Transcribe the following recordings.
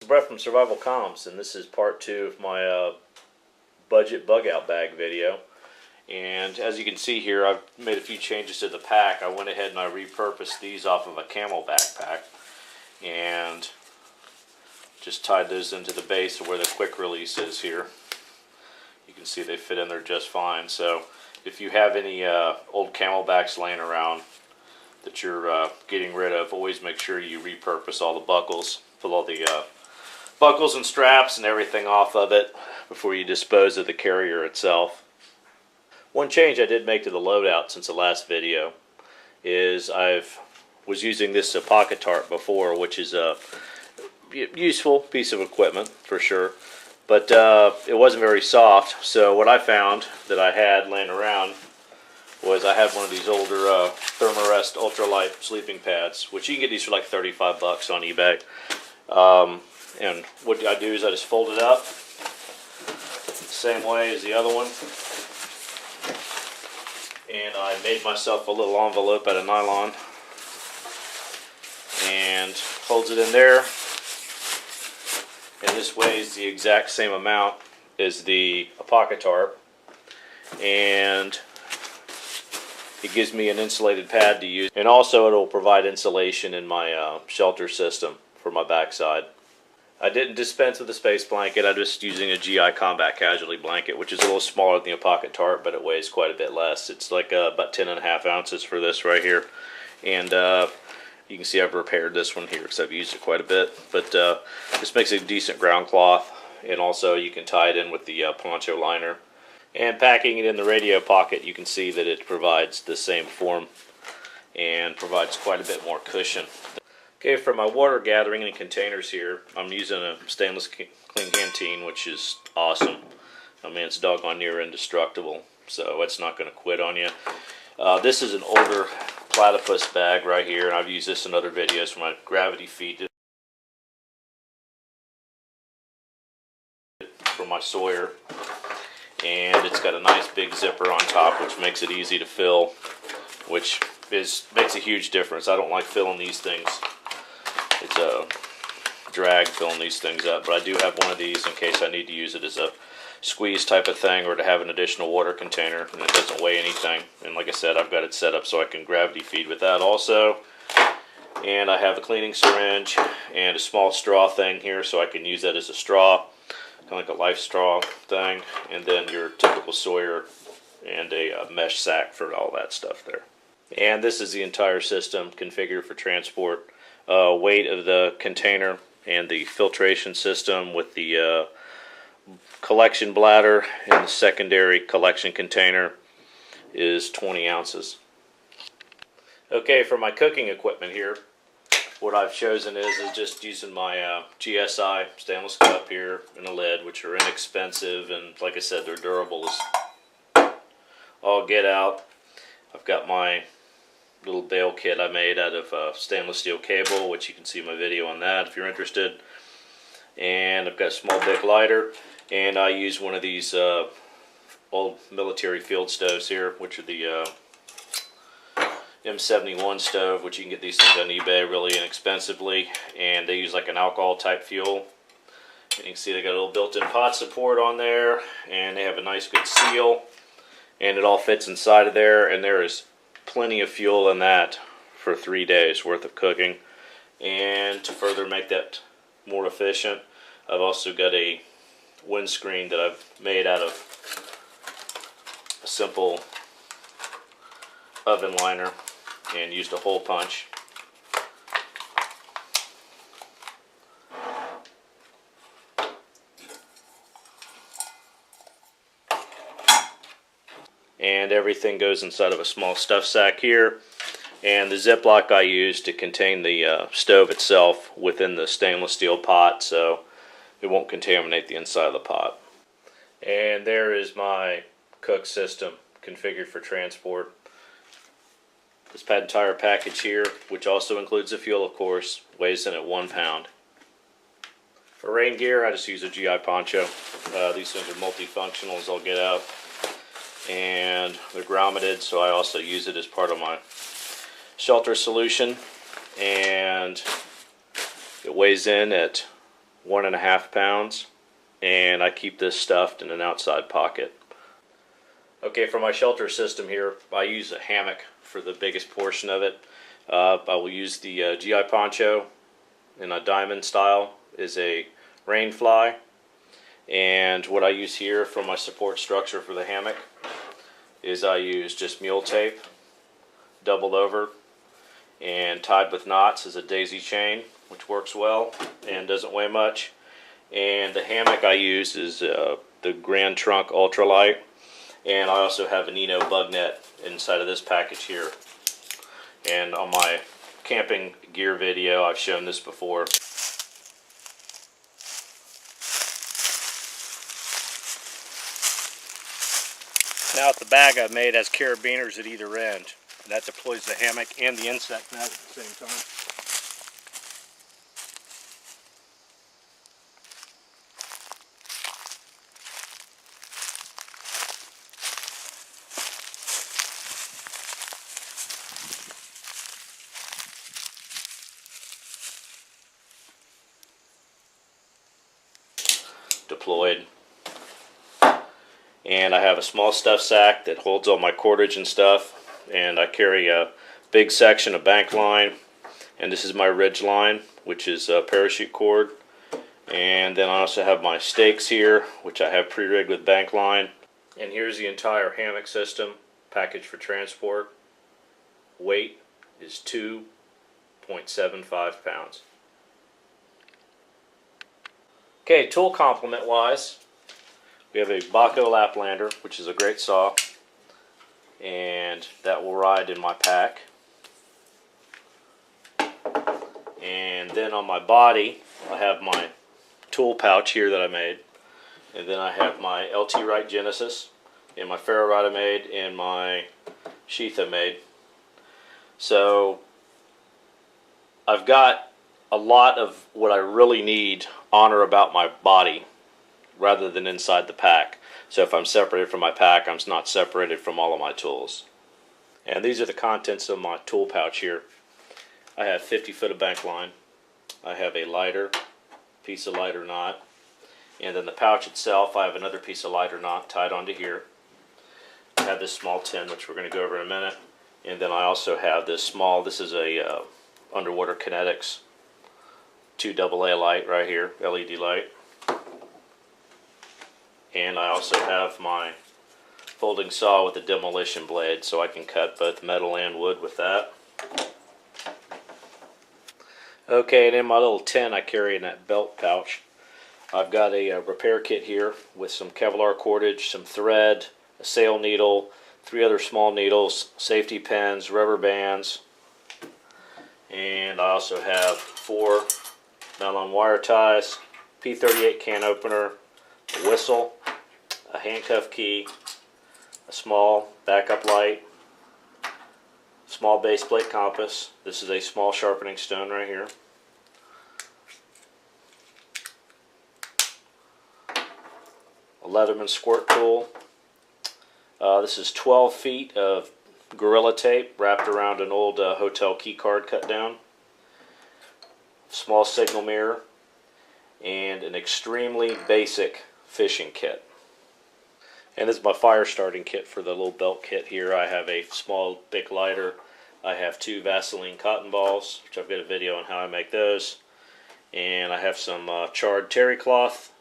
Brett from Survival Comms, and this is part 2 of my budget bug out bag video. And as you can see here, I've made a few changes to the pack. I went ahead and I repurposed these off of a camel backpack and just tied those into the base of where the quick release is here. You can see they fit in there just fine. So if you have any old camelbacks laying around that you're getting rid of, always make sure you repurpose all the buckles, pull all the buckles and straps and everything off of it before you dispose of the carrier itself. One change I did make to the loadout since the last video is was using this pocket tarp before, which is a useful piece of equipment for sure, but it wasn't very soft. So what I found that I had laying around was I had one of these older Thermarest ultralight sleeping pads, which you can get these for like 35 bucks on eBay. And what I do is I just fold it up the same way as the other one, and I made myself a little envelope out of nylon and holds it in there, and this weighs the exact same amount as the pocket tarp, and it gives me an insulated pad to use, and also it'll provide insulation in my shelter system for my backside. I didn't dispense with a space blanket. I'm just using a GI Combat Casualty blanket, which is a little smaller than the pocket tarp, but it weighs quite a bit less. It's like about 10.5 ounces for this right here. And you can see I've repaired this one here because I've used it quite a bit. But this makes a decent ground cloth, and also you can tie it in with the poncho liner. And packing it in the radio pocket, you can see that it provides the same form and provides quite a bit more cushion. Okay, for my water gathering in containers here, I'm using a stainless clean canteen, which is awesome. I mean, it's doggone near indestructible, so it's not going to quit on you. This is an older platypus bag right here, and I've used this in other videos for my gravity feed for my Sawyer. And it's got a nice big zipper on top, which makes it easy to fill, which makes a huge difference. I don't like filling these things. It's a drag filling these things up, but I do have one of these in case I need to use it as a squeeze type of thing, or to have an additional water container, and it doesn't weigh anything. And like I said, I've got it set up so I can gravity feed with that also. And I have a cleaning syringe and a small straw thing here, so I can use that as a straw, kind of like a life straw thing, and then your typical Sawyer and a mesh sack for all that stuff there. And this is the entire system configured for transport. Weight of the container and the filtration system with the collection bladder and the secondary collection container is 20 ounces. Okay, for my cooking equipment here, what I've chosen is just using my GSI stainless cup here and a lid, which are inexpensive, and like I said, they're durable as all get out. I've got my little bail kit I made out of stainless steel cable, which you can see my video on that if you're interested. And I've got a small Bic lighter, and I use one of these old military field stoves here, which are the M71 stove, which you can get these things on eBay really inexpensively, and they use like an alcohol type fuel. And you can see they got a little built-in pot support on there, and they have a nice good seal, and it all fits inside of there, and there is plenty of fuel in that for 3 days worth of cooking. And to further make that more efficient, I've also got a windscreen that I've made out of a simple oven liner and used a hole punch. And everything goes inside of a small stuff sack here, and the Ziploc I use to contain the stove itself within the stainless steel pot, so it won't contaminate the inside of the pot. And there is my cook system configured for transport. This entire package here, which also includes the fuel of course, weighs in at 1 pound. For rain gear, I just use a GI poncho. These things are multifunctional as all get out, and they're grommeted, so I also use it as part of my shelter solution. And it weighs in at 1.5 pounds, and I keep this stuffed in an outside pocket. Okay, for my shelter system here, I use a hammock for the biggest portion of it. I will use the GI poncho in a diamond style, is a rain fly, and what I use here for my support structure for the hammock is I use just mule tape doubled over and tied with knots as a daisy chain, which works well and doesn't weigh much. And the hammock I use is the Grand Trunk Ultralight, and I also have an Eno bug net inside of this package here. And on my camping gear video I've shown this before. Now the bag I've made has carabiners at either end. That deploys the hammock and the insect net at the same time. Deployed. And I have a small stuff sack that holds all my cordage and stuff, and I carry a big section of bank line, and this is my ridge line, which is a parachute cord. And then I also have my stakes here, which I have pre-rigged with bank line. And here's the entire hammock system, package for transport. Weight is 2.75 pounds. Okay, tool complement wise, we have a Bugout Laplander, which is a great saw, and that will ride in my pack. And then on my body, I have my tool pouch here that I made, and then I have my LT Wright Genesis, and my ferro rod I made, and my sheath I made. So I've got a lot of what I really need on or about my body rather than inside the pack. So if I'm separated from my pack, I'm not separated from all of my tools. And these are the contents of my tool pouch here. I have 50 foot of bank line. I have a lighter, piece of lighter knot, and then the pouch itself, I have another piece of lighter knot tied onto here. I have this small tin, which we're going to go over in a minute, and then I also have this small, this is a Underwater Kinetics 2 AA light right here, LED light. And I also have my folding saw with a demolition blade, so I can cut both metal and wood with that. Okay, and in my little tin I carry in that belt pouch, I've got a repair kit here with some Kevlar cordage, some thread, a sail needle, 3 other small needles, safety pins, rubber bands, and I also have 4 nylon wire ties, P38 can opener, a whistle, a handcuff key, a small backup light, small base plate compass. This is a small sharpening stone right here. A Leatherman squirt tool. This is 12 feet of Gorilla Tape wrapped around an old hotel key card cut down. Small signal mirror, and an extremely basic fishing kit. And this is my fire starting kit for the little belt kit here. I have a small Bic lighter. I have 2 Vaseline cotton balls, which I've got a video on how I make those. And I have some charred terry cloth.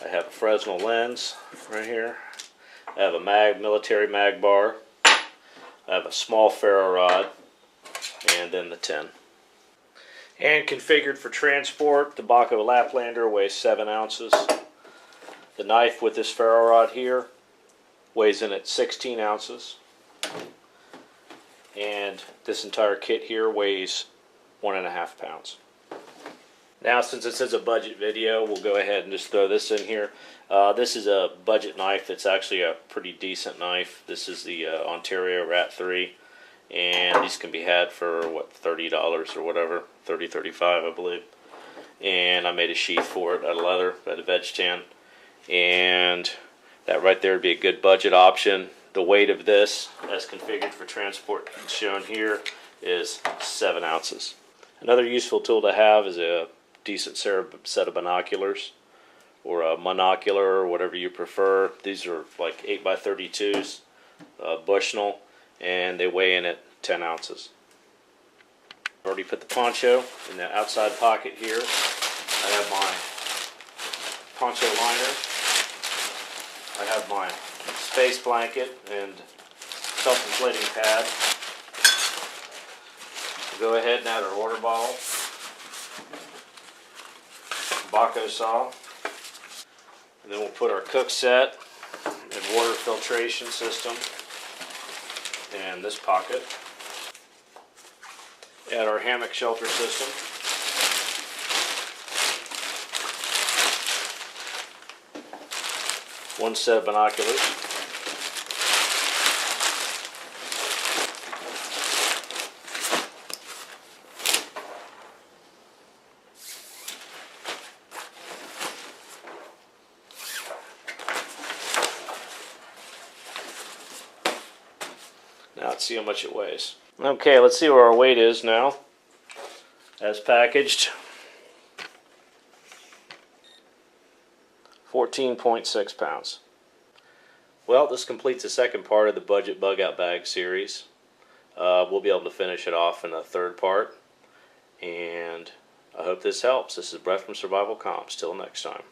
I have a Fresnel lens right here. I have a military mag bar. I have a small ferro rod, and then the tin. And configured for transport, the Bugout Laplander weighs 7 ounces. The knife with this ferro rod here weighs in at 16 ounces. And this entire kit here weighs 1.5 pounds. Now, since this is a budget video, we'll go ahead and just throw this in here. This is a budget knife. It's actually a pretty decent knife. This is the Ontario Rat 3. And these can be had for, what, $30 or whatever, $30, $35 I believe. And I made a sheath for it out of leather, out of veg tan. And that right there would be a good budget option. The weight of this, as configured for transport, shown here, is 7 ounces. Another useful tool to have is a decent set of binoculars, or a monocular, or whatever you prefer. These are like 8x32s, Bushnell, and they weigh in at 10 ounces. I've already put the poncho in the outside pocket here. I have my poncho liner. I have my space blanket and self-inflating pad. We'll go ahead and add our water bottle, Bugout saw, and then we'll put our cook set and water filtration system in this pocket. Add our hammock shelter system. One set of binoculars. Now let's see how much it weighs. Okay, let's see where our weight is now, as packaged. 14.6 pounds. Well, this completes the second part of the budget bug-out bag series. We'll be able to finish it off in a third part, and I hope this helps. This is Brett from Survival Comps. Till next time.